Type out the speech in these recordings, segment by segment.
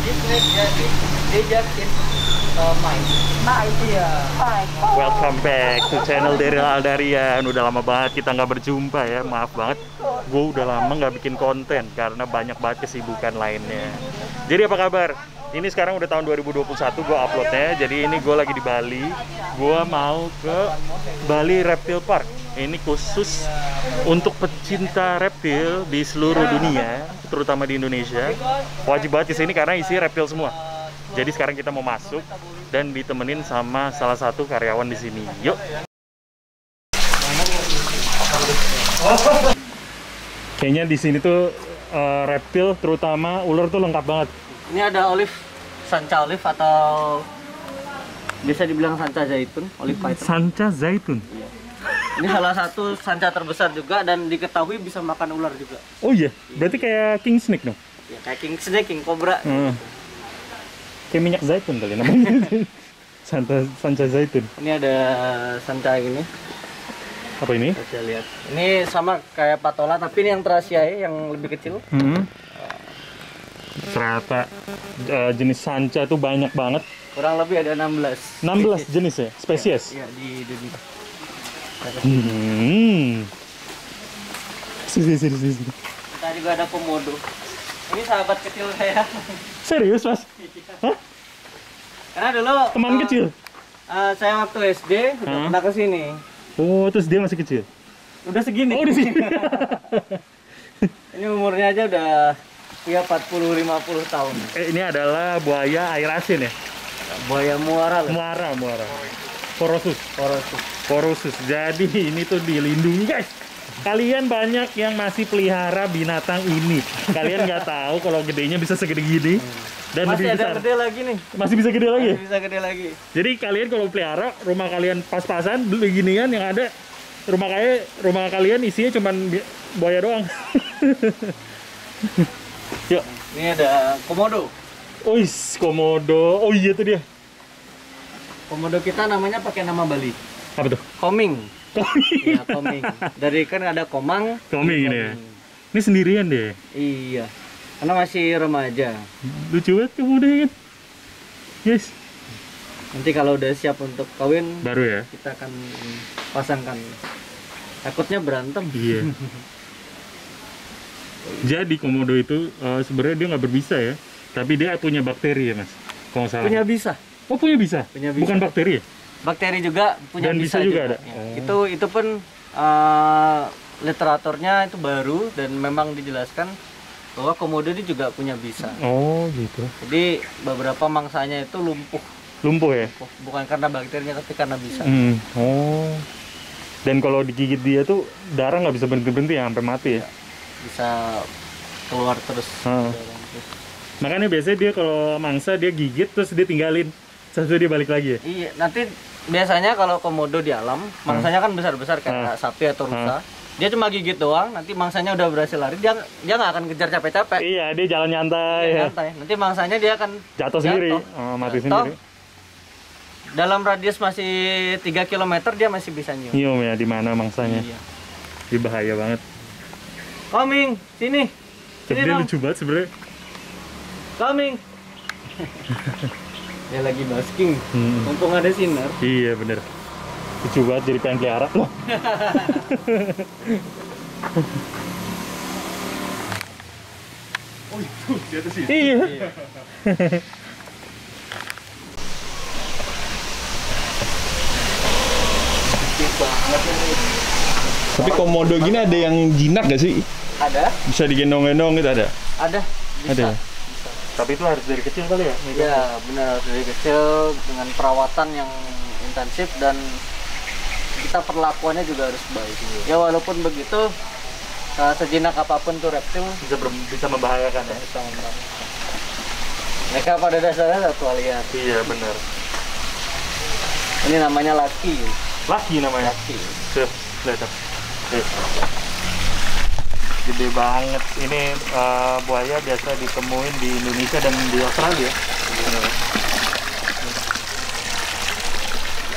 this snake, they just in mice. Welcome back to channel Daryl Aldarian. Udah lama banget kita nggak berjumpa ya. Maaf banget, gue udah lama nggak bikin konten karena banyak banget kesibukan lainnya. Jadi apa kabar? Ini sekarang udah tahun 2021 gue uploadnya. Jadi ini gue lagi di Bali. Gue mau ke Bali Reptile Park. Ini khusus untuk pecinta reptil di seluruh dunia, terutama di Indonesia. Wajib banget kesini karena isi reptil semua. Jadi sekarang kita mau masuk dan ditemenin sama salah satu karyawan di sini. Yuk. Kayaknya di sini tuh reptil, terutama ular tuh lengkap banget. Ini ada olive, sanca olive atau bisa dibilang sanca zaitun, olive python. Sanca zaitun. Iya. Ini salah satu sanca terbesar juga dan diketahui bisa makan ular juga. Oh iya, berarti kayak king snake dong? Ya, kayak king snake, king cobra. Kayak minyak zaitun kali namanya. Sanca zaitun. Ini ada sanca ini. Apa ini? Saya lihat. Ini sama kayak patola tapi ini yang terasiae, yang lebih kecil. Ternyata jenis sanca tuh banyak banget. Kurang lebih ada 16. 16 jenis ya, spesies. Iya, di dunia. Sini. Kita juga ada komodo. Ini sahabat kecil saya. Serius, Mas? Hah? Karena dulu Teman kecil? Saya waktu SD udah pernah ke sini. Oh, terus dia masih kecil? Udah segini. Oh, di sini. Ini umurnya aja udah ya 40-50 tahun. Ini adalah buaya air asin ya? Buaya muara loh. Muara. Porosus. Jadi ini tuh dilindungi, guys. Kalian banyak yang masih pelihara binatang ini. Kalian nggak tahu kalau gedenya bisa segede gini dan Masih lebih ada besar. gede lagi nih. Masih bisa gede lagi? Masih bisa gede lagi. Jadi kalian kalau pelihara, rumah kalian pas-pasan beli ginian yang ada rumah kalian isinya cuman buaya doang. Yuk. Ini ada komodo. Ois, komodo. Oh iya tuh dia. Komodo kita namanya pakai nama Bali. Apa tuh? Koming. Iya, koming. Dari kan ada komang. Koming ini ya. Ini sendirian deh. Iya. Karena masih remaja. Lucu banget komodo kan. Yes. Nanti kalau udah siap untuk kawin Baru ya. kita akan pasangkan. Takutnya berantem. Iya. Jadi komodo itu sebenarnya dia nggak berbisa ya, tapi dia punya bakteri ya, Mas. Kalau nggak salah. Punya bisa. Oh, punya bisa. Bukan bakteri ya? Bakteri juga punya Dan bisa juga ada. Ya. Itu pun literaturnya itu baru dan memang dijelaskan bahwa komodo ini juga punya bisa. Oh, gitu. Jadi beberapa mangsanya itu lumpuh. Lumpuh ya? Bukan karena bakterinya tapi karena bisa. Oh. Dan kalau digigit dia tuh darah nggak bisa berhenti-berhenti ya sampai mati ya? Bisa keluar terus. Makanya biasanya dia kalau mangsa dia gigit terus dia tinggalin. Setelah dia balik lagi ya? Iya, nanti biasanya kalau komodo di alam, mangsanya kan besar-besar kayak sapi atau rusa. Dia cuma gigit doang, nanti mangsanya udah berhasil lari, dia nggak akan kejar capek-capek. Iya, dia jalan nyantai. Iya, nyantai. Nanti mangsanya dia akan jatuh sendiri, mati sendiri. Dalam radius masih 3 km dia masih bisa nyium. Nyium ya, di mana mangsanya. Iya. Dia bahaya banget. Coming, sini. Tapi dia lucu banget sebenarnya. Coming. Dia lagi basking. Mumpung ada sinar. Iya, bener. Lucu banget jadi pengen pelihara. Loh. Oh, itu di atas sini. Iya. Tapi komodo gini ada yang jinak gak sih? Ada? Bisa digendong-gendong gitu ada? Ada. Bisa. Ada. Tapi itu harus dari kecil kali ya? Iya, benar, dari kecil dengan perawatan yang intensif dan kita perlakuannya juga harus baik. Ya walaupun begitu, sejinak apapun tuh reptil bisa membahayakan ya? Bisa membahayakan. Mereka pada dasarnya satwa liar. Iya, benar. Ini namanya laki. Laki namanya? Laki. Tuh, lihat. Gede banget. Ini buaya biasa ditemuin di Indonesia dan di Australia.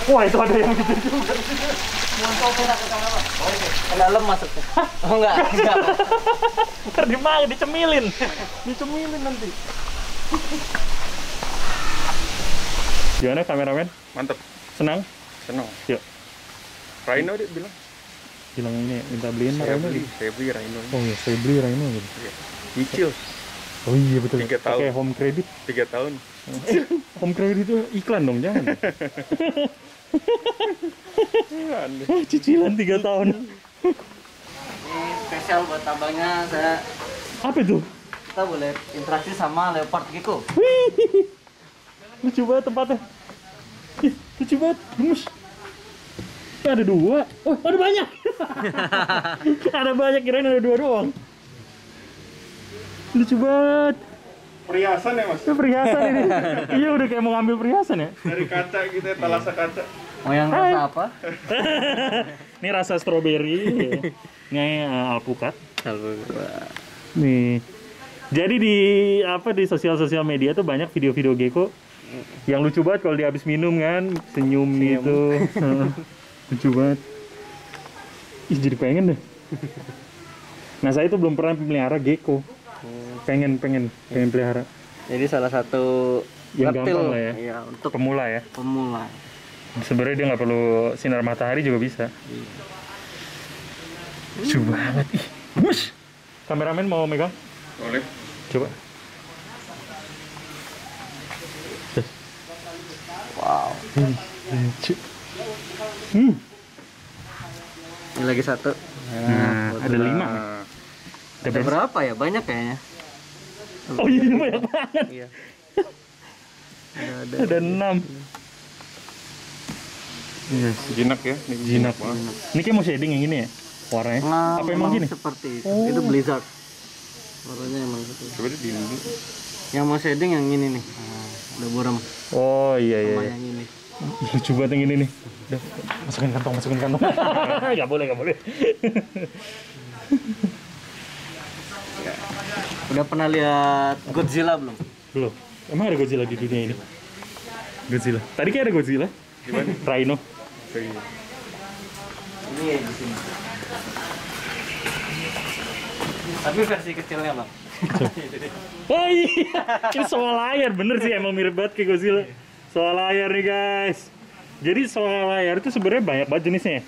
Wah, itu ada yang gede juga. Ke dalam masuknya. Oh enggak. Ntar dicemilin. Dicemilin nanti. Gimana kameramen? Mantep. Senang? Senang. Yuk. Rhino dia bilang. Bilang ini minta beliin Saya Rhino. beli Rhino. Oh iya, saya beli Rhino gitu. Iya. Cicil Oh iya betul. 3 tahun. Pakai home credit. 3 tahun. Home credit itu iklan dong, jangan. Cicilan 3 tahun. Ini spesial buat abangnya, saya Apa itu? kita boleh interaksi sama leopard Gecko. Wih, lucu banget tempatnya. Ih, lucu banget, gemes. Ada 2. Oh, ada banyak. Ada banyak, kirain ada 2 doang. Lucu banget. Perhiasan ya mas? Itu perhiasan ini. Iya, udah kayak mau ngambil perhiasan ya. Dari kaca gitu ya, talasa kaca. Mau yang rasa apa? Ini rasa stroberi. Ini alpukat. Alhamdulillah. Nih. Jadi di di sosial media tuh banyak video-video Gecko yang lucu banget kalau dia habis minum kan, senyum gitu. Lucu banget. Ih, jadi pengen deh. Nah, saya tuh belum pernah pelihara Gecko. Pengen pelihara. Jadi salah satu Yang reptil gampang lah ya. Iya, untuk Pemula ya. pemula. Sebenarnya dia nggak perlu sinar matahari juga bisa. Lucu banget. Ih, gemes. Kameramen mau megang? Boleh. Coba. Wow. Lucu. Ini lagi satu. Nah, ada 5. Ada berapa ya? Banyak kayaknya. Oh iya, banyak banget. Iya. Ada 6. Yes. Jinak ya. Jinak. Ini kayak mau shading yang ini ya? Warnanya. Nah, Apa emang gini? seperti itu. Oh. Itu blizzard. Warnanya emang seperti itu. Coba deh dulu. Yang mau shading yang ini nih. Nah, ada buram Oh iya iya. sama yang ini. Lucu banget yang ini nih. Udah, masukin kantong. Gak boleh. Udah pernah lihat Godzilla belum? Belum. Emang ada Godzilla di dunia ini? Godzilla. Tadi kayak ada Godzilla. Gimana? Rhino. Ini ya di sini. Tapi versi kecilnya bang. Oh iya, ini soal layar. Bener sih, emang mirip banget kayak Godzilla. Soal layar nih guys. Jadi soal layar itu sebenarnya banyak banget jenisnya.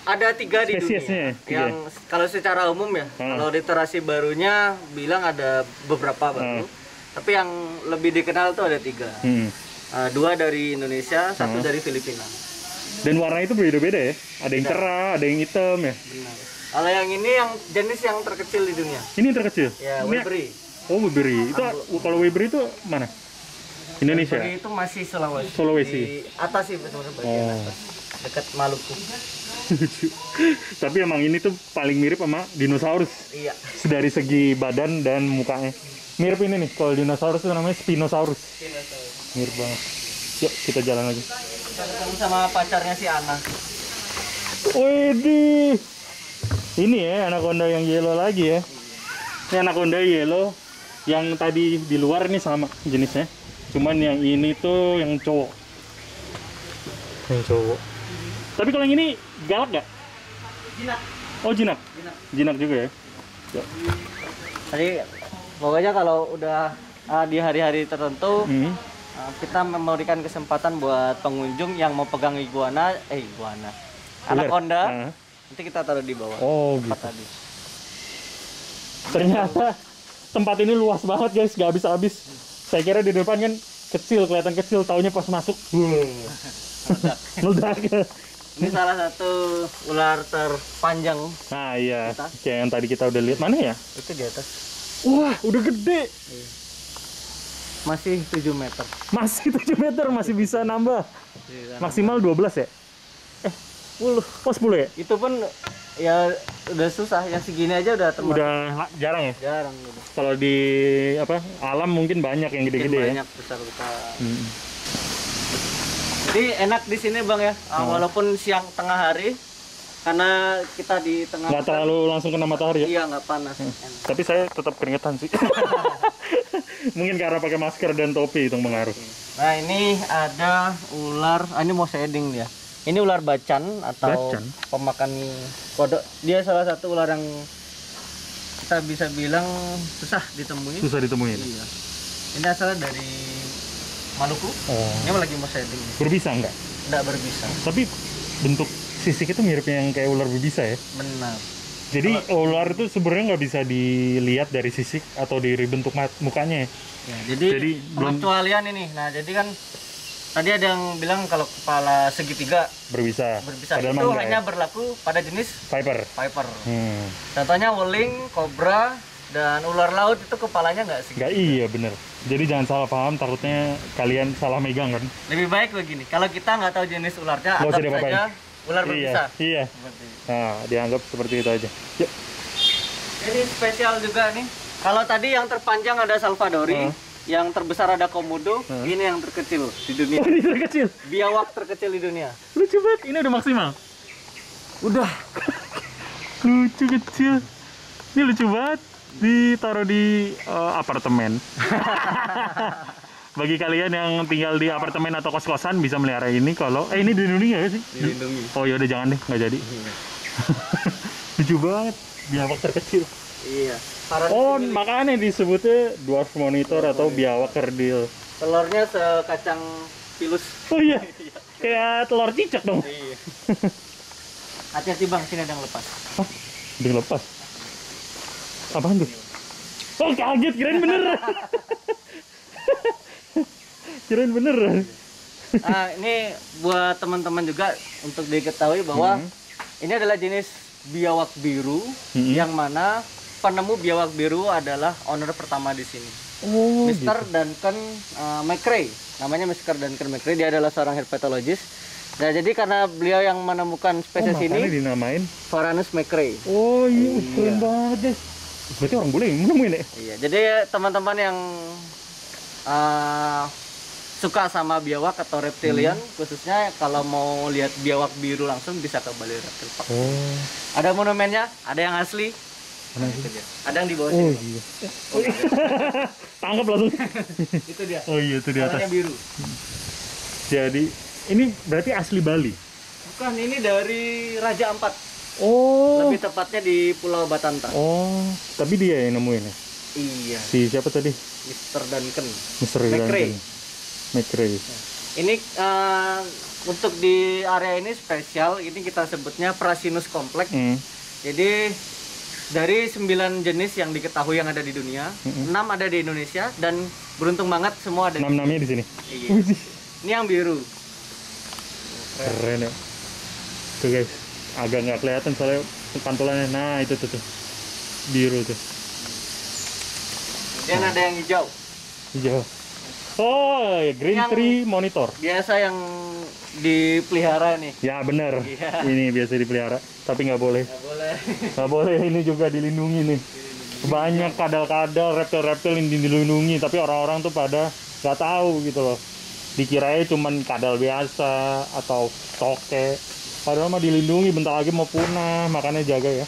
Ada 3 di Spesiesnya, dunia. 3. Yang kalau secara umum ya, kalau literasi barunya bilang ada beberapa baru. Tapi yang lebih dikenal tuh ada 3. 2 dari Indonesia, 1 dari Filipina. Dan warna itu beda-beda ya. Ada yang cerah, ada yang hitam ya. Benar. Kalau yang ini yang jenis yang terkecil di dunia. Ini yang terkecil. Ya, Ini- Weberi. Oh, Weberi. Itu kalau Weberi itu mana? Indonesia. Weberi itu masih Sulawesi. Sulawesi. Di atas sih betul-betul bagian atas. Dekat Maluku. Tapi emang ini tuh paling mirip sama dinosaurus. Iya. Dari segi badan dan mukanya. Mirip ini nih, kalau dinosaurus itu namanya Spinosaurus. Mirip banget. Yuk, kita jalan lagi. Kita ketemu sama pacarnya si Ana. Widih. Ini ya, anaconda yang yellow lagi ya. Ini anaconda yellow. Yang tadi di luar ini sama jenisnya. Cuman yang ini tuh yang cowok. Yang cowok. Tapi kalau yang ini galak nggak? Jinak. Oh, jinak. Jinak juga ya. Yuk. Tadi pokoknya kalau udah di hari-hari tertentu kita memberikan kesempatan buat pengunjung yang mau pegang iguana, anaconda. Nanti kita taruh di bawah. Oh, gitu. Tempat tadi. Ternyata tempat ini luas banget guys, gak habis-habis. Saya kira di depan kan kecil, kelihatan kecil, taunya pas masuk meledak. Ini salah satu ular terpanjang. Nah iya, Kita. kayak yang tadi kita udah lihat. Mana ya? Itu di atas. Wah, udah gede. Masih 7 meter. Masih 7 meter, masih bisa nambah. Maksimal 12 ya? 10. Oh 10 ya? Itu pun ya udah susah, yang segini aja udah termasuk Udah jarang ya? jarang gitu. Kalau di alam mungkin banyak yang Mungkin gede-gede ya? banyak besar-besar. Jadi enak di sini bang ya, walaupun siang tengah hari, karena kita di tengah Nggak terlalu langsung kena matahari ya? iya nggak panas. Enak. Tapi saya tetap keringetan sih. Mungkin karena pakai masker dan topi itu mengaruh. Nah ini ada ular, ini mau shading dia. Ini ular bacan atau Bacan? pemakan kodok. Dia salah satu ular yang kita bisa bilang susah ditemuin. Susah ditemuin. Iya. Ini asalnya dari Maluku. Oh. Ini lagi mau setting. Berbisa nggak? Nggak berbisa. Tapi bentuk sisik itu miripnya yang kayak ular berbisa ya? Benar. Jadi ular itu sebenarnya nggak bisa dilihat dari sisik atau dari bentuk mukanya ya? Ya, jadi pengecualian ini. Nah, jadi kan tadi ada yang bilang kalau kepala segitiga berbisa. Padahal itu hanya berlaku pada jenis viper. Contohnya weling, kobra, dan ular laut itu kepalanya nggak segitiga. Nggak, iya bener. Jadi jangan salah paham, takutnya kalian salah megang kan? Lebih baik begini, kalau kita nggak tahu jenis ularnya, Nggak usah anggap diapa-apain. saja ular berbisa. Iya. Nah, dianggap seperti itu aja. Yuk. Ini spesial juga nih. Kalau tadi yang terpanjang ada Salvadori, yang terbesar ada Komodo, ini yang terkecil di dunia. Oh, ini terkecil? Biawak terkecil di dunia. Lucu banget, ini udah maksimal? Udah. Lucu kecil. Ini lucu banget. Ditaruh di apartemen. Bagi kalian yang tinggal di apartemen atau kos-kosan bisa melihara ini kalau ini dilindungi nggak sih? Dilindungi. Oh ya udah jangan deh, nggak jadi. Lucu banget, biawak terkecil. Iya. Oh, makanya disebutnya dwarf monitor atau biawak kerdil. Telurnya sekacang pilus. Oh iya, kayak telur cicak dong. Iya. Hati-hati bang, sini ada yang lepas. Hah? Ada yang lepas? Apaan tuh? Oh kaget, kirain bener. Kirain beneran. Nah, ini buat teman-teman juga untuk diketahui bahwa ini adalah jenis biawak biru yang mana penemu biawak biru adalah owner pertama di sini. Oh, Mr. Duncan McCrae. Namanya Mr. Duncan McCrae, dia adalah seorang herpetologist. Nah, jadi karena beliau yang menemukan spesies ini dinamain Varanus McCrae. Oh iya, keren banget deh. Berarti orang bule yang nemuin ya? Iya, jadi teman-teman yang suka sama biawak atau reptilian, khususnya kalau mau lihat biawak biru langsung bisa ke Bali Reptile Park. Oh. Ada monumennya, ada yang asli, Mana sih? ada yang di bawah Oh sini. iya. Tangkap langsung. Itu dia. Oh iya, itu di atas. Warnanya biru. Jadi ini berarti asli Bali. Bukan, ini dari Raja Ampat. Oh. Lebih tepatnya di Pulau Batanta. Oh, tapi dia yang nemuin ya? Iya. Si siapa tadi? Mr. Duncan. Mr. McCrae. McCrae. Ini untuk di area ini spesial, ini kita sebutnya Prasinus Complex. Jadi dari 9 jenis yang diketahui yang ada di dunia, 6 ada di Indonesia dan beruntung banget semua ada. 6 namanya di sini. Iya. Ini yang biru. Keren ya. Tuh guys, agak nggak kelihatan soalnya pantulannya. Nah itu tuh, biru tuh. Kemudian ada yang hijau. Hijau. Oh, ya, green Yang tree monitor. Biasa yang dipelihara nih. Ya bener. Iya. Ini biasa dipelihara, tapi nggak boleh. Nggak boleh. Nggak boleh, ini juga dilindungi nih. Banyak kadal-kadal, reptil-reptil yang dilindungi, tapi orang-orang tuh pada nggak tahu gitu loh. Dikirain cuman kadal biasa atau toke. Padahal mah dilindungi, bentar lagi mau punah, makanya jaga ya.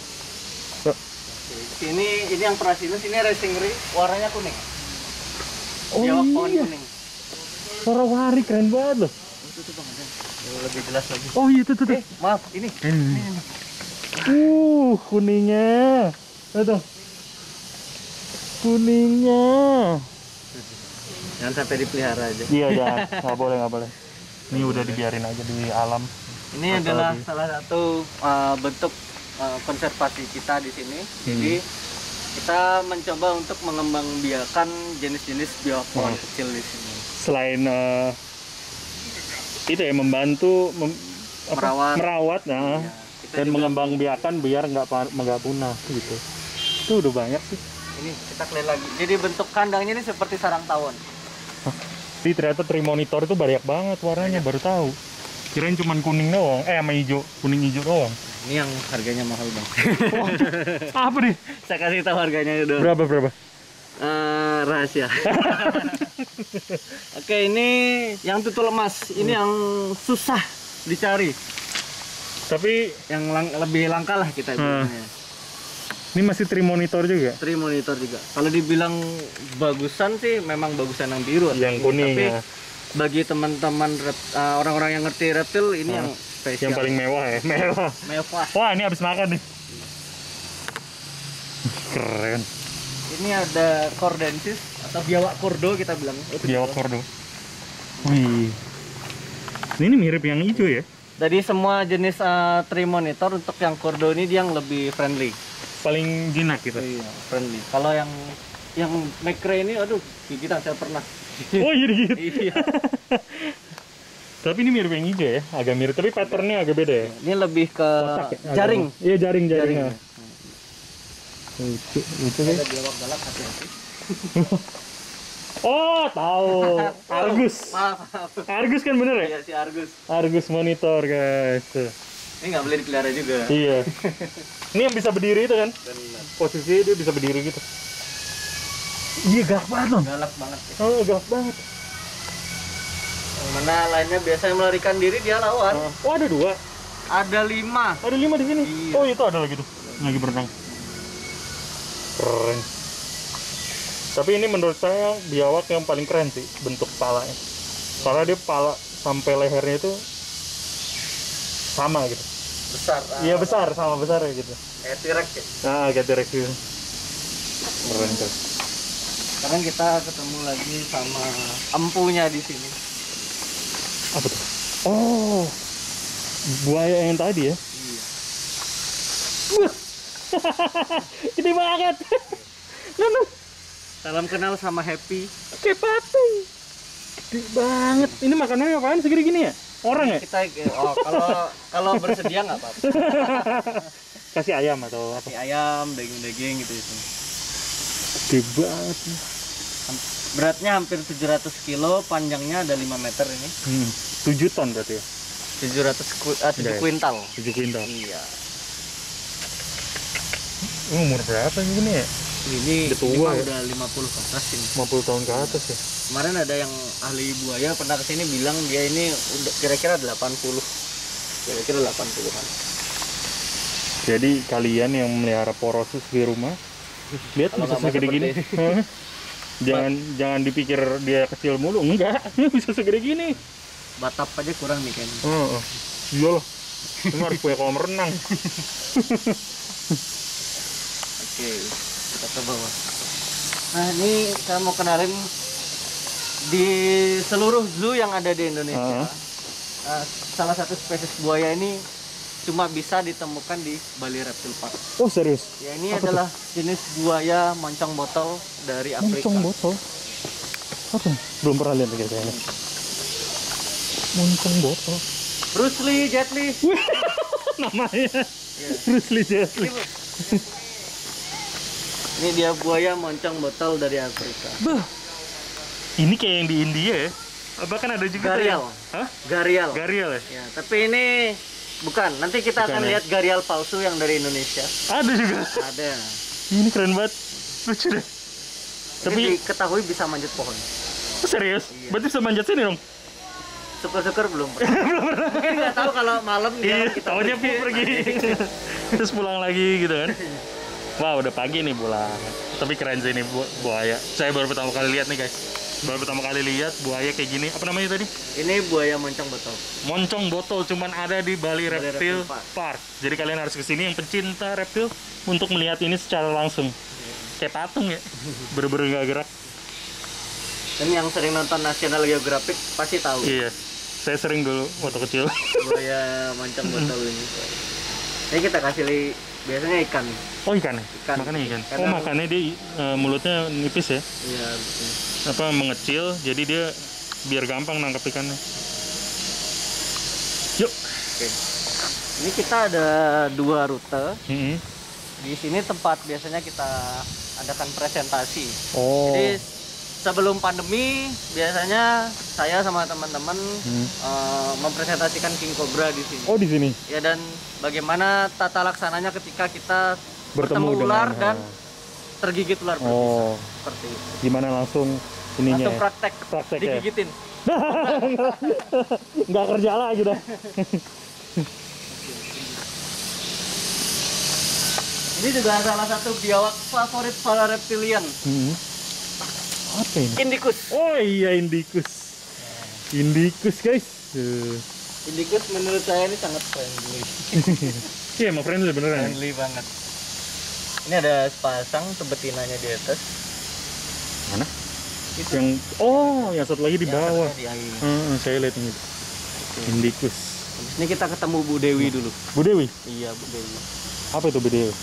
Ini yang Prasinus, ini racing ring, warnanya kuning. Oh Biawak pohon iya, kuning. warawari keren banget loh. Itu tuh bang, lebih jelas lagi. Oh iya tuh. Maaf, ini. Kuningnya. Tuh. Kuningnya. Jangan sampai dipelihara aja. Iya jangan, nggak boleh. Ini udah dibiarin aja di alam. Ini adalah salah satu bentuk konservasi kita di sini. Jadi kita mencoba untuk mengembangbiakan jenis-jenis biawak pohon kecil di sini. Selain itu ya membantu merawat Iya, dan mengembangbiakan biar nggak punah gitu. Itu udah banyak sih. Ini kita kelihat lagi. Jadi bentuk kandangnya ini seperti sarang tawon. Jadi ternyata tree monitor itu banyak banget warnanya, baru tahu. Kirain cuman kuning doang, sama hijau, kuning hijau doang. Ini yang harganya mahal bang. Apa nih? Saya kasih tahu harganya dulu. Berapa? Rahasia. Oke, ini yang tutul emas. Ini yang susah dicari. Tapi Yang lebih langka lah kita bilangnya. ini masih tree monitor juga? Tree monitor juga. Kalau dibilang bagusan sih memang bagusan yang biru atau Yang kuning tapi ya. bagi teman-teman orang-orang yang ngerti reptil ini yang spesial. Yang paling mewah ya? Mewah. Wah ini habis makan nih. Keren. Ini ada Cordensis atau biawak kordo kita bilang. Biawak kordo. Wih. Ini mirip yang hijau ya? Jadi semua jenis tree monitor untuk yang kordo ini dia yang lebih friendly. Paling jinak gitu. Iya, friendly. Kalau yang McRae ini, aduh, gigitan saya pernah. Oh iya gitu. Iya. Tapi ini mirip yang hijau ya, agak mirip. Tapi patternnya agak beda ya. Ini lebih ke Kotak ya? jaring. Iya jaring. Jaring. Lucu Ada biawak galak, hati-hati. Oh tahu. Argus. Maaf. Argus kan bener ya? Iya, si Argus. Argus monitor guys. Tuh. Ini nggak boleh dipelihara juga. Iya. Ini yang bisa berdiri itu kan? Posisinya dia bisa berdiri gitu. Iya galak banget loh. Galak banget. Ya. Oh galak banget. Yang mana lainnya biasanya melarikan diri, dia lawan. Oh ada 2. Ada 5. Ada 5 di sini. Iya. Oh itu ada lagi tuh. Lagi berenang. Keren. Tapi ini menurut saya biawak yang paling keren sih bentuk kepalanya. Karena dia kepala sampai lehernya itu sama gitu. Besar. Iya besar, sama besar ya gitu. Kayak T-Rex ya. Nah kayak T-Rex gitu. Keren tuh. Sekarang kita ketemu lagi sama empunya di sini. Apa tuh? Oh, buaya yang tadi ya? Iya. Gede banget. Mana? Salam kenal sama Happy. Kayak patung. Gede banget. Ini makanannya apaan segede gini ya? Orang ya? Kita kalau bersedia nggak apa-apa. Kasih ayam atau apa? Kasih ayam, daging-daging gitu itu. Gede banget. Beratnya hampir 700 kilo, panjangnya ada 5 meter ini. 7 ton berarti ya? 7 kuintal. 7 kuintal. Iya. Umur berapa ini ya? Ini Udah tua ya? Udah 50 ke atas ini. 50 tahun ke atas ya? Kemarin ada yang ahli buaya pernah kesini bilang dia ini udah kira-kira 80. Kira-kira 80-an. Jadi kalian yang melihara porosus di rumah, lihat Kalau bisa nggak mau segede gini. jangan dipikir dia kecil mulu, enggak. Bisa segede gini. Batap aja kurang nih kayaknya. Iyalah. Ini harus punya kolam renang. Oke, kita ke bawah. Nah, ini saya mau kenalin di seluruh zoo yang ada di Indonesia. Salah satu spesies buaya ini cuma bisa ditemukan di Bali Reptile Park. Oh serius? Ya, ini adalah jenis buaya moncong botol dari Afrika. Moncong botol? Apa? Belum pernah lihat kayak ini. Moncong botol. Bruce Lee, Jet Li. Namanya. Bruce Lee Jet Li. Ini dia buaya moncong botol dari Afrika. Ini kayak yang di India ya? Bahkan ada juga Garial. Hah? Garial. Garial ya? Ya, tapi ini bukan. Nanti kita akan lihat garial palsu yang dari Indonesia. Ada juga. Ada. Ini keren banget. Lucu deh. Tapi diketahui bisa manjat pohon. Oh, serius? Iya. Berarti bisa manjat sini dong? Syukur-syukur belum. Mungkin nggak tahu kalau malam dia kita tahunya pergi. Terus pulang lagi gitu kan. Wah udah pagi nih pulang. Tapi keren sih ini buaya. Saya baru pertama kali lihat nih guys. Baru pertama kali lihat buaya kayak gini. Apa namanya tadi? Ini buaya moncong botol. Moncong botol cuman ada di Bali Reptile Park. Jadi kalian harus kesini yang pencinta reptil untuk melihat ini secara langsung. Kayak patung ya. Bener-bener gak gerak. Dan yang sering nonton National Geographic pasti tahu. Iya. Saya sering dulu waktu kecil. Buaya moncong botol ini. Ini kita kasih biasanya ikan. Oh ikan ya? Ikan. Makannya ikan. Karena oh makannya dia mulutnya nipis ya? Iya. Betul. Apa mengecil jadi dia biar gampang nangkap ikannya. Yuk. Oke. Ini kita ada 2 rute. Di sini tempat biasanya kita adakan presentasi. Oh. Jadi sebelum pandemi biasanya saya sama teman-teman mempresentasikan King Cobra di sini. Oh di sini. Ya, dan bagaimana tata laksananya ketika kita Bertemu bertemu ular dengan, dan tergigit ular berbisa. Oh. Seperti itu. Gimana langsung ininya? Langsung praktek Praktek ya? digigitin. Nggak kerja lagi dah. Ini juga salah satu biawak favorit para reptilian. Apa ini? Indicus. Oh iya Indicus. Indicus guys. Indicus menurut saya ini sangat friendly. Iya emang friendly beneran. Friendly banget. Ini ada sepasang tuh betinanya di atas. Mana? Yang yang satu lagi di Yang bawah. satunya di air. Saya lihat ini. Indicus. Habis ini kita ketemu Bu Dewi dulu. Bu Dewi. Iya, Bu Dewi. Apa itu Bu Dewi?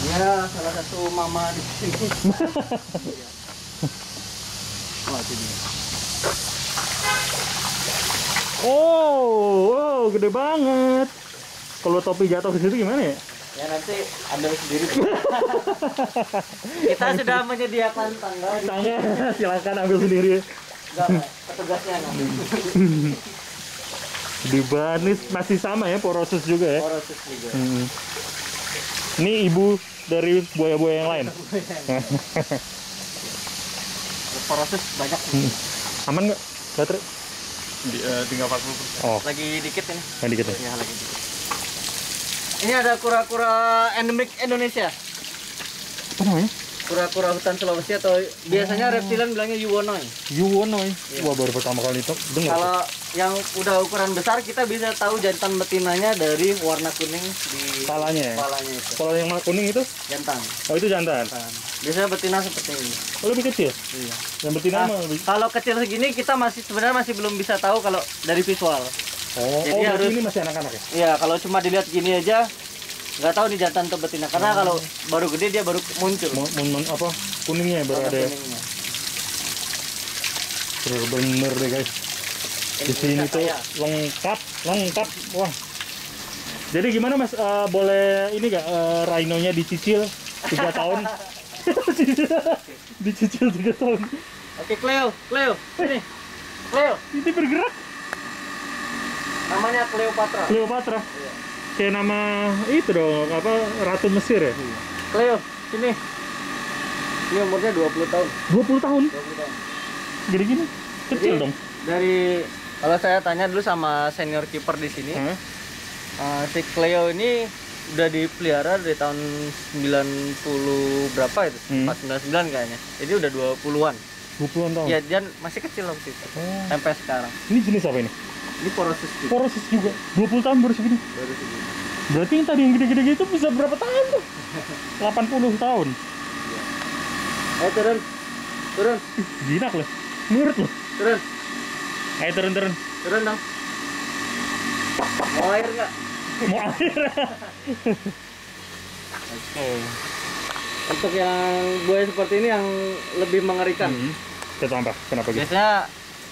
Ya, salah satu mama di sini. Iya. Oh, sini. Oh, gede banget. Kalau topi jatuh ke situ gimana ya? Ya nanti Anda sendiri. Kita sudah menyediakan tangga. Tangga, silakan ambil sendiri. Enggak, petugasnya nanti. Di banis masih sama ya, porosus juga ya. Porosus juga. Ini ibu dari buaya-buaya yang lain. Porosus banyak. Aman nggak baterai? Tinggal 40%. Oh, Lagi dikit ini. yang dikit ya. Ya, lagi dikit. Ini ada kura-kura endemik Indonesia. Apa namanya? Kura-kura hutan Sulawesi atau biasanya reptilan bilangnya yuwonoi. Yuwono. Iya. Wah, baru pertama kali itu dengar. Kalau yang udah ukuran besar kita bisa tahu jantan betinanya dari warna kuning di Kepalanya ya? kepalanya itu. Kalau yang warna kuning itu, Jantan. oh itu jantan. Biasanya betina seperti ini. Oh, lebih kecil. Iya. Yang betina Nah, mah lebih. kalau kecil segini kita sebenarnya masih belum bisa tahu kalau dari visual. Jadi jadi berarti harus- ini masih anak-anak ya? Iya, kalau cuma dilihat gini aja nggak tahu nih jantan atau betina karena kalau baru gede dia baru muncul. Apa kuningnya baru Warna ada ya? kuningnya. Bener deh guys. Di sini Indonesia tuh kaya. lengkap. Wah. Jadi gimana Mas? Boleh ini gak rhino-nya dicicil 3 tahun? Dicicil 3 tahun. Oke, Cleo, sini. Cleo, Ini bergerak. namanya Cleopatra. Cleopatra. Iya. Kayak nama itu dong, apa Ratu Mesir ya? Cleo, sini. Ini umurnya 20 tahun. 20 tahun. 20 tahun. Gini-gini. Kecil Jadi, dong. Dari kalau saya tanya dulu sama senior kiper di sini, Hah? si Cleo ini udah dipelihara dari tahun 90 berapa itu? 499 kayaknya. Jadi udah 20-an. 20-an tahun. Ya, dia masih kecil waktu itu. Oh. Sampai sekarang. Ini jenis apa ini? Ini porosus juga. Porosis juga. 20 tahun baru segini. Baru segini. Berarti yang tadi yang gede-gede gitu bisa berapa tahun tuh? 80 tahun. Ayo turun. Turun. Jinak loh. Nurut loh. Turun. Ayo turun. Turun dong. Mau air nggak? Mau air. Oke. Untuk yang buaya seperti ini yang lebih mengerikan. Kita tambah. Kenapa gitu? Biasanya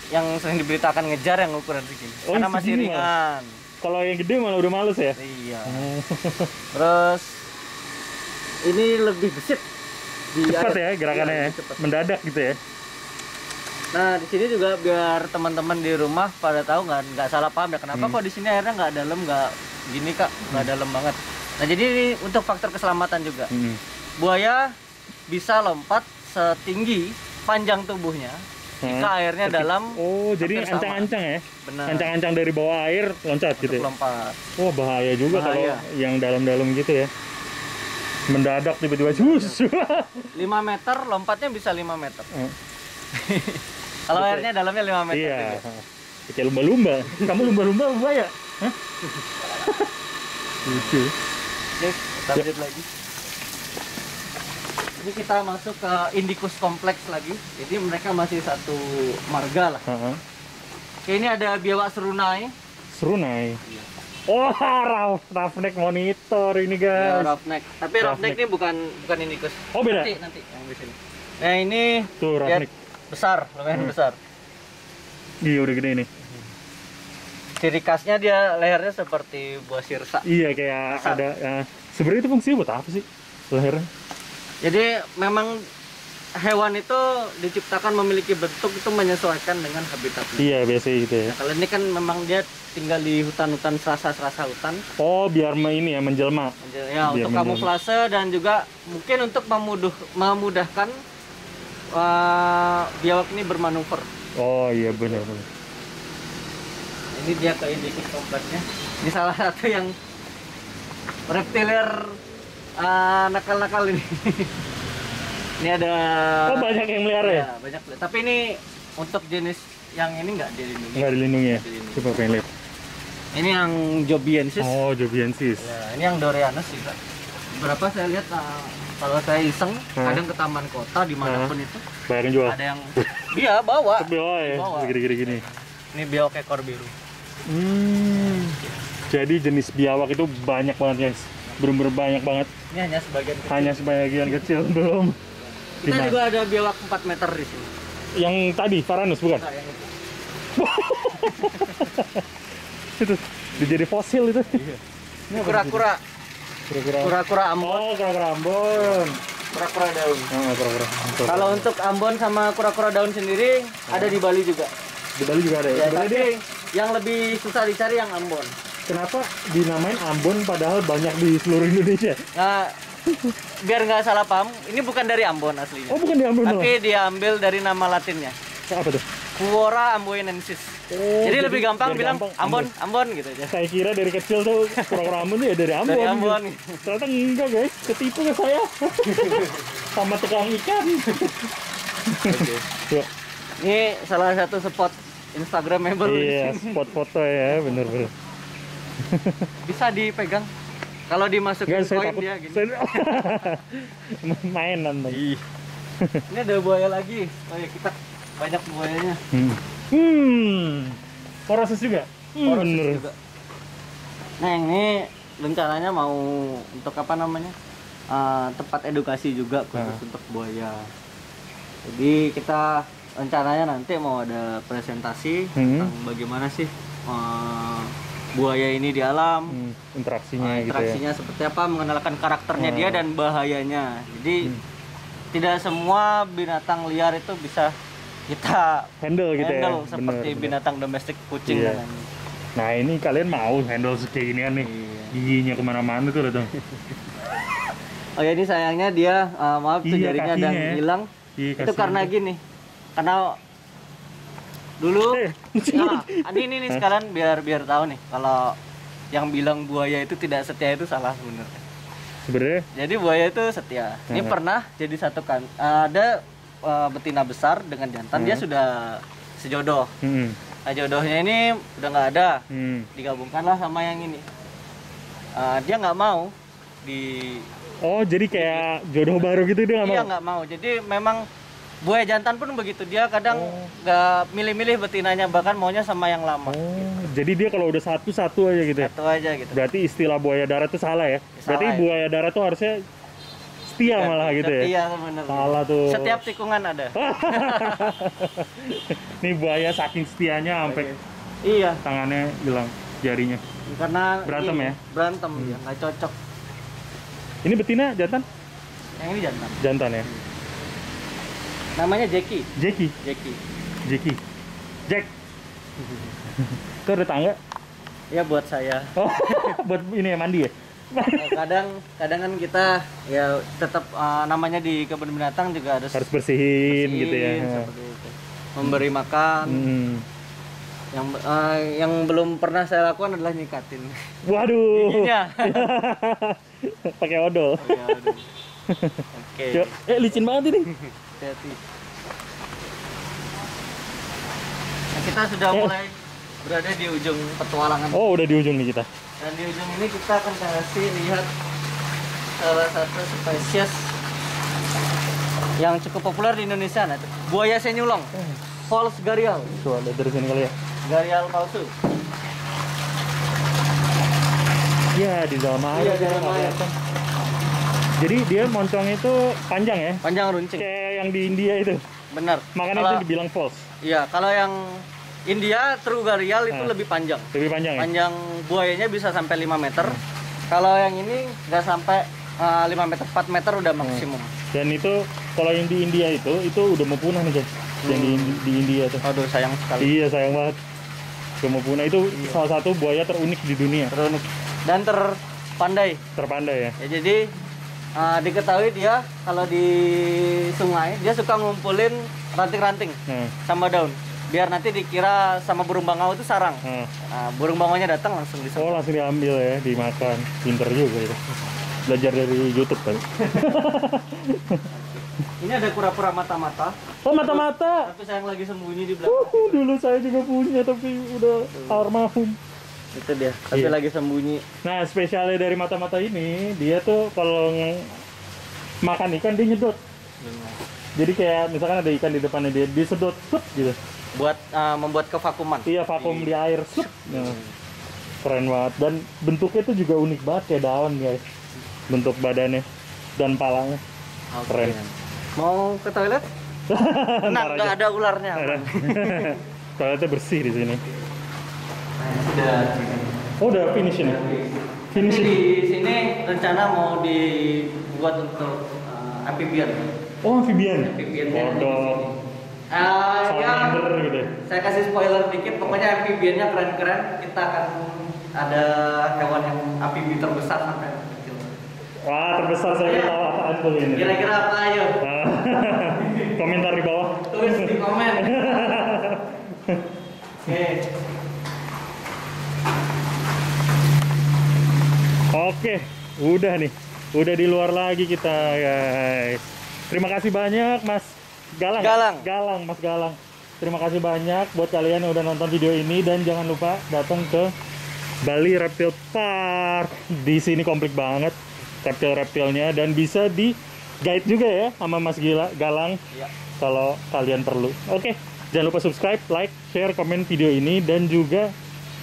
yang sering diberitakan ngejar yang ukuran segini. Oh, Karena yang masih segini ringan. Kalau yang gede malah udah males ya? Iya. Terus ini lebih gesit. Cepat ya gerakannya Iya, ya? lebih cepat. Mendadak gitu ya? Nah, di sini juga biar teman-teman di rumah pada tahu nggak salah paham ya kenapa kok di sini airnya nggak dalam, nggak gini Kak, nggak dalam banget. Nah, jadi ini untuk faktor keselamatan juga. Buaya bisa lompat setinggi panjang tubuhnya jika airnya dalam. Oh, jadi hampir sama. ancang-ancang ya? Benar. Ancang-ancang dari bawah air loncat Untuk gitu ya? lompat. Wah, bahaya juga kalau Bahaya. yang dalam-dalam gitu ya. Mendadak tiba-tiba jus. 5 meter, lompatnya bisa 5 meter. Oh, Kalau airnya dalamnya 5 meter. iya. juga. Kayak lumba-lumba. Kamu lumba-lumba apa ya? Hah? Lucu. Oke, kita lanjut lagi. Ini kita masuk ke Indicus kompleks lagi. Jadi mereka masih satu marga lah. Oke, ini ada biawak serunai. Serunai. Wah, roughneck monitor ini Ya, guys. roughneck. Tapi roughneck ini bukan Indicus. Oh, beda? Nanti yang di sini. Nah, ini Tuh lihat, roughneck. besar, lumayan besar. Iya udah gede nih. Ciri khasnya dia lehernya seperti buah sirsa. Iya kayak Besar. ada. Sebenarnya itu fungsinya buat apa sih? Lehernya? Jadi memang hewan itu diciptakan memiliki bentuk itu menyesuaikan dengan habitatnya. Iya biasanya gitu ya. Nah, kalau ini kan memang dia tinggal di hutan-hutan serasa hutan. Oh biar ini ya menjelma. Ya, Biar untuk menjelma. kamuflase dan juga mungkin untuk memudahkan biawak ini bermanuver. Oh iya benar-benar. Ini dia ke Indicus kompleksnya. Ini salah satu yang reptiler nakal-nakal ini. Ini ada. Oh banyak yang melihara ya? Ya, banyak. Tapi ini untuk jenis yang ini nggak dilindungi. Nggak dilindungi ya? Nggak dilindungi. Coba pengen lihat. Ini yang Jobiensis. Oh Jobiensis. Ya, ini yang Dorianus juga. Berapa saya lihat Kalau saya iseng, kadang ke taman kota dimanapun itu Bayangin jual. ada yang dia bawa. Bawa ya, Bawa. gini. Ini biawak ekor biru. Jadi jenis biawak itu banyak banget guys, bener-bener banyak banget. Ini hanya sebagian kecil. Hanya sebagian kecil belum. Kita Dimana? juga ada biawak 4 meter di sini. Yang tadi Varanus bukan? Nah, yang itu. Itu udah jadi fosil itu. Ini kura-kura. Kura-kura Ambon. Oh, kura-kura Ambon. Kura-kura daun. Oh, kura-kura. Kalau untuk Ambon sama kura-kura daun sendiri ada di Bali juga. Di Bali juga ada ya. Ya, Sebenarnya tapi dia yang lebih susah dicari yang Ambon. kenapa dinamain Ambon padahal banyak di seluruh Indonesia? Nah, biar nggak salah paham, ini bukan dari Ambon aslinya. Oh, bukan di Ambon malah. Tapi diambil dari nama latinnya. Apa tuh? Quora amboinensis. Oh, jadi lebih gampang biar bilang gampang, Ambon, Ambon gitu aja. Saya kira dari kecil tuh kura-kura Ambon tuh ya dari Ambon. Dari Ambon. Gitu. Ternyata enggak guys, ketipu ke saya. Sama tukang ikan. Yuk. Ini salah satu spot Instagramable di Iya, sini. spot foto ya, bener-bener. Bisa dipegang. Kalau dimasukin Enggak, saya koin takut. dia gini. Mainan lagi. Ini ada buaya lagi. Oh ya, kita banyak buayanya. Proses juga? Proses Bener. juga. Nah, yang ini rencananya mau untuk apa namanya? Tempat edukasi juga khusus untuk buaya. Jadi kita rencananya nanti mau ada presentasi tentang bagaimana sih buaya ini di alam, Interaksinya gitu ya. interaksinya seperti apa, mengenalkan karakternya dia dan bahayanya. Jadi tidak semua binatang liar itu bisa kita Handle gitu ya. seperti Bener. binatang domestik kucing. Iya. Nah ini kalian mau handle kayak ginian nih. Iya. Giginya kemana-mana tuh lihat dong. Oh ya, ini sayangnya dia maaf tuh Iya, jarinya kakinya dan ya. hilang. Iya, Itu kasihan karena tuh. gini. Karena dulu ini sekalian biar tahu nih kalau yang bilang buaya itu tidak setia itu salah sebenarnya. Sebenarnya Jadi buaya itu setia. Ini pernah jadi satu kan ada betina besar dengan jantan, dia sudah sejodoh. Nah, jodohnya ini udah nggak ada, digabungkanlah sama yang ini. Dia nggak mau di Oh jadi kayak jodoh baru gitu dia nggak Iya mau? nggak mau. Jadi memang buaya jantan pun begitu. Dia kadang nggak milih-milih betinanya, bahkan maunya sama yang lama. Oh, jadi dia kalau udah satu aja gitu ya? Satu aja gitu. Berarti istilah buaya darat itu salah ya? Salah Berarti ya. buaya darat tuh harusnya setia malah gitu ya? Iya sebenarnya. Salah tuh. Setiap tikungan ada. Nih buaya saking setianya sampai Iya. tangannya hilang jarinya. Karena Berantem ya? Berantem ya, nggak cocok. Ini betina jantan? Yang ini jantan. Jantan ya? Namanya Jackie. Jackie? Jackie. Jack? Itu ada tangga? Ya buat saya. Oh, buat ini ya, mandi ya? Kadang kan kita ya tetap namanya di kebun binatang juga harus Harus bersihin gitu ya? seperti itu. Memberi makan. Yang belum pernah saya lakukan adalah nyikatin Waduh! giginya. Pakai odol. Oh, ya, aduh. Oke. Licin banget ini. Hati-hati. Nah, kita sudah mulai berada di ujung petualangan. Oh, udah di ujung nih kita. Dan di ujung ini kita akan kasih lihat salah satu spesies yang cukup populer di Indonesia, nah, itu buaya senyulong, False Gharial, Coba lihat dari sini kali ya. Gharial palsu. Iya, di dalam air. Iya, di dalam air. Jadi dia moncongnya itu panjang ya? Panjang runcing. Kayak yang di India itu. Benar. Makanya Kalau- itu dibilang false. Iya, kalau yang India True Gharial itu lebih panjang. Lebih panjang ya? Panjang buayanya bisa sampai 5 meter. Kalau yang ini nggak sampai 5 meter, 4 meter udah maksimum. Dan itu kalau yang di India itu udah mau punah nih guys. Yang di India tuh. Aduh, sayang sekali. Iya, sayang banget. Udah mau punah itu salah satu buaya terunik di dunia. Terunik dan terpandai. Terpandai ya. Ya, jadi diketahui dia kalau di sungai dia suka ngumpulin ranting-ranting Nah, sama daun. Biar nanti dikira sama burung bangau itu sarang. nah. Nah, burung bangaunya datang langsung Oh, diserang. langsung diambil ya, dimakan. Pinter juga itu. Belajar dari YouTube kan. Ini ada kura-kura mata-mata. Oh, mata-mata. Tapi sayang lagi sembunyi di belakang. Dulu saya juga punya tapi udah almarhum. Itu dia. Tapi Iya. lagi sembunyi. Nah, spesialnya dari mata-mata ini, dia tuh kalau makan ikan dia nyedot. Jadi kayak misalkan ada ikan di depannya dia disedot sup gitu. Buat membuat kevakuman. Iya, vakum di air sup. Nah, keren banget dan bentuknya tuh juga unik banget kayak daun guys. Bentuk badannya dan palanya. Oke. Keren. Mau ke toilet? Nah, Ntar nggak aja. ada ularnya. Toiletnya bersih di sini. Udah. Oh, udah finish ini. Ini Finish. di sini rencana mau dibuat untuk amphibian. Oh, amphibian. Amphibian. Kodok. Ya, Salamander gitu. saya kasih spoiler dikit. Pokoknya amphibiannya keren-keren. Kita akan ada hewan yang amfibi terbesar sampai yang kecil. Wah, terbesar saya Iya. tahu apaan tuh ini. Kira-kira apa ayo? Komentar di bawah. Tulis di komen. Oke. Oke, udah nih. Udah di luar lagi kita, guys. Terima kasih banyak, Mas Galang. Galang. Mas Galang. Terima kasih banyak buat kalian yang udah nonton video ini dan jangan lupa datang ke Bali Reptile Park. Di sini komplit banget reptil-reptilnya dan bisa di guide juga ya sama Mas Galang. Iya. Kalau kalian perlu. Oke, jangan lupa subscribe, like, share, komen video ini dan juga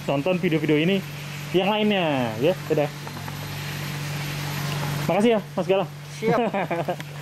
tonton video-video ini yang lainnya ya. Dadah. Makasih ya Mas Galang. Siap.